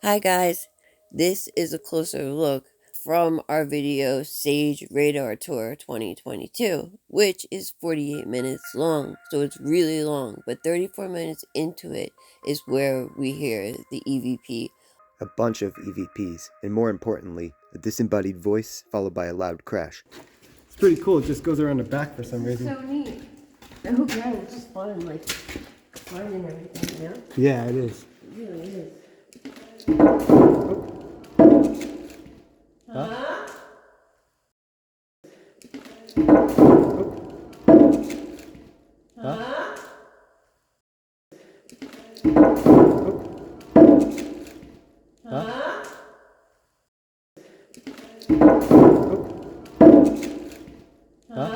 Hi guys, this is a closer look from our video Sage Radar Tour 2022, which is 48 minutes long, so it's really long, but 34 minutes into it is where we hear the EVP. A bunch of EVPs, and more importantly, a disembodied voice followed by a loud crash. It's pretty cool, it just goes around the back for some reason. So neat. Oh yeah, it's just fun, like finding everything, you know? Yeah, it is. It really is. Huh? Huh? Huh? Huh?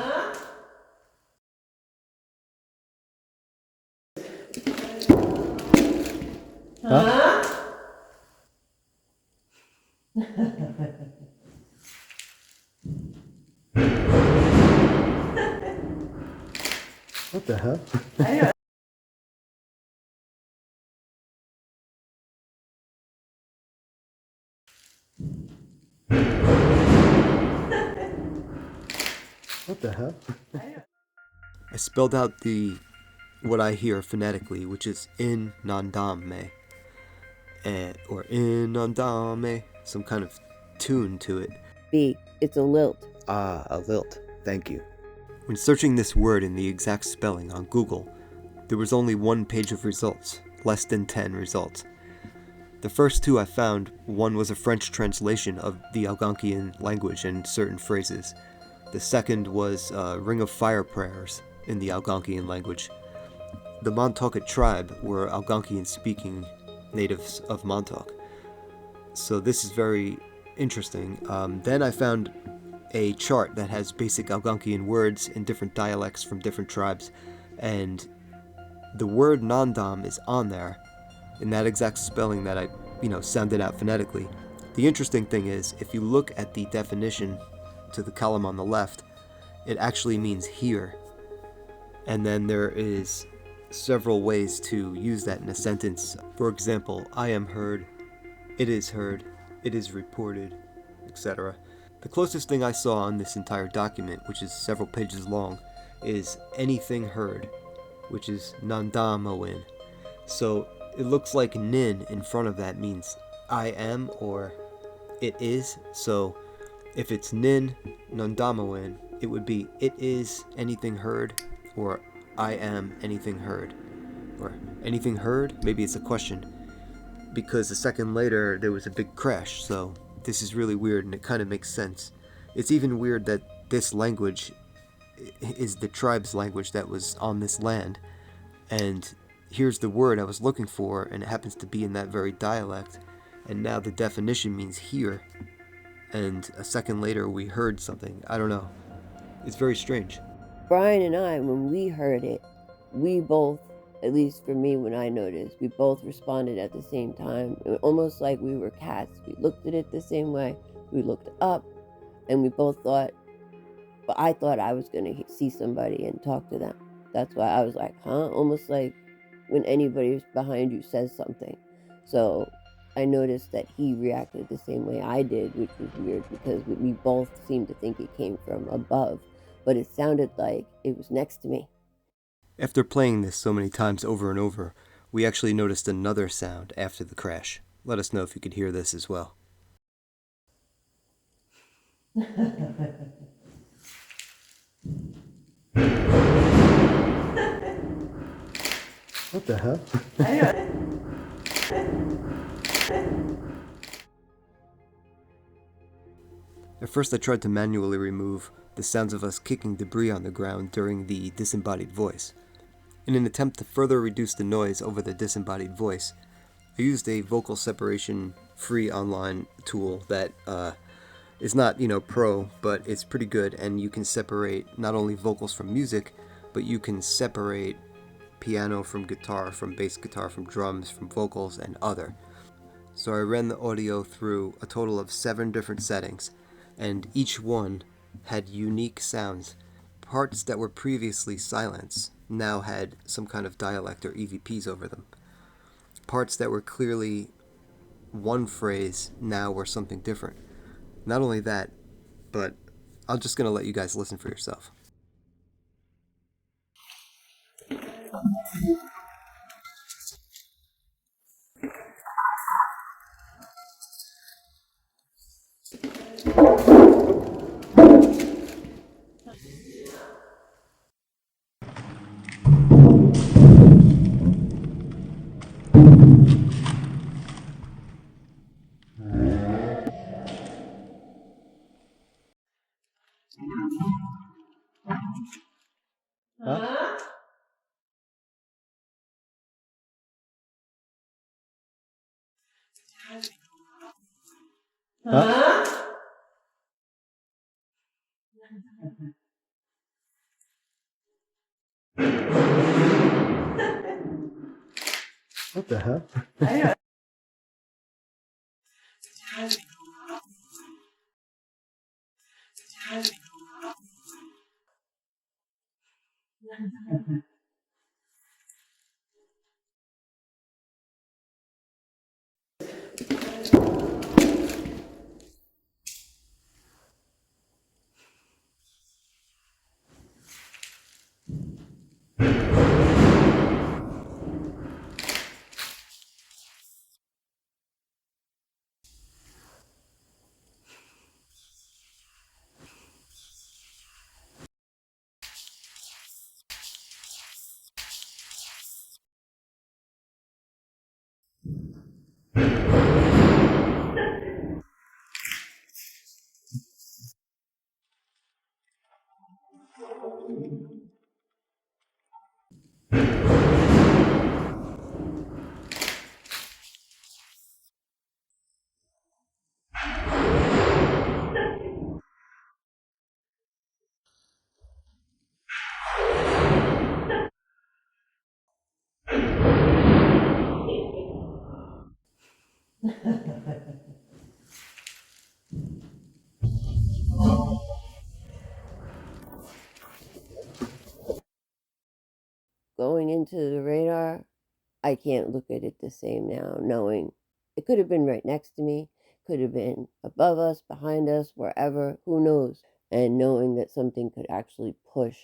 Huh? What the hell? What the hell? I spelled out what I hear phonetically, which is in nandame, or in nandame, some kind of tune to it. B, it's a lilt. Ah, a lilt. Thank you. When searching this word in the exact spelling on Google, there was only one page of results, less than 10 results. The first two I found, one was a French translation of the Algonquian language and certain phrases. The second was Ring of Fire prayers in the Algonquian language. The Montauk tribe were Algonquian-speaking natives of Montauk. So this is very interesting. Then I found a chart that has basic Algonquian words in different dialects from different tribes, and the word nandam is on there in that exact spelling that I, sounded out phonetically. The interesting thing is, if you look at the definition to the column on the left, it actually means here. And then there is several ways to use that in a sentence. For example, I am heard, it is reported, etc. The closest thing I saw on this entire document, which is several pages long, is anything heard, which is nandamoin. So it looks like nin in front of that means I am or it is. So if it's nin nandamoin, it would be it is anything heard, or I am anything heard. Or anything heard? Maybe it's a question. Because a second later there was a big crash, so this is really weird and it kind of makes sense. It's even weird that this language is the tribe's language that was on this land, and here's the word I was looking for, and it happens to be in that very dialect, and now the definition means here, and a second later we heard something. I don't know. It's very strange. Brian and I, when we heard it, we both, at least for me when I noticed, we both responded at the same time, almost like we were cats. We looked at it the same way, we looked up, and we both thought, but I thought I was going to see somebody and talk to them. That's why I was like, huh? Almost like when anybody behind you says something. So I noticed that he reacted the same way I did, which was weird because we both seemed to think it came from above, but it sounded like it was next to me. After playing this so many times over and over, we actually noticed another sound after the crash. Let us know if you could hear this as well. What the hell? At first I tried to manually remove the sounds of us kicking debris on the ground during the disembodied voice. In an attempt to further reduce the noise over the disembodied voice, I used a vocal separation free online tool that is not, pro, but it's pretty good, and you can separate not only vocals from music, but you can separate piano from guitar, from bass guitar, from drums, from vocals, and other. So I ran the audio through a total of 7 different settings, and each one had unique sounds Parts that were previously silence now had some kind of dialect or EVPs over them. Parts that were clearly one phrase now were something different. Not only that, but I'm just going to let you guys listen for yourself. Huh? Huh? What the hell? Going into the radar, I can't look at it the same now, knowing it could have been right next to me, could have been above us, behind us, wherever, who knows? And knowing that something could actually push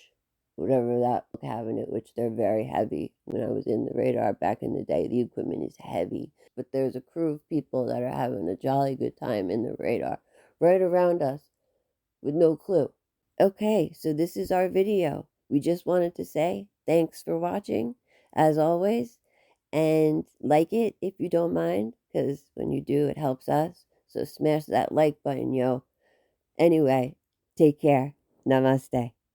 whatever that cabinet, which they're very heavy. When I was in the radar back in the day, the equipment is heavy. But there's a crew of people that are having a jolly good time in the radar, right around us, with no clue. Okay, so this is our video. We just wanted to say thanks for watching, as always, and like it if you don't mind, because when you do, it helps us. So smash that like button, yo. Anyway, take care. Namaste.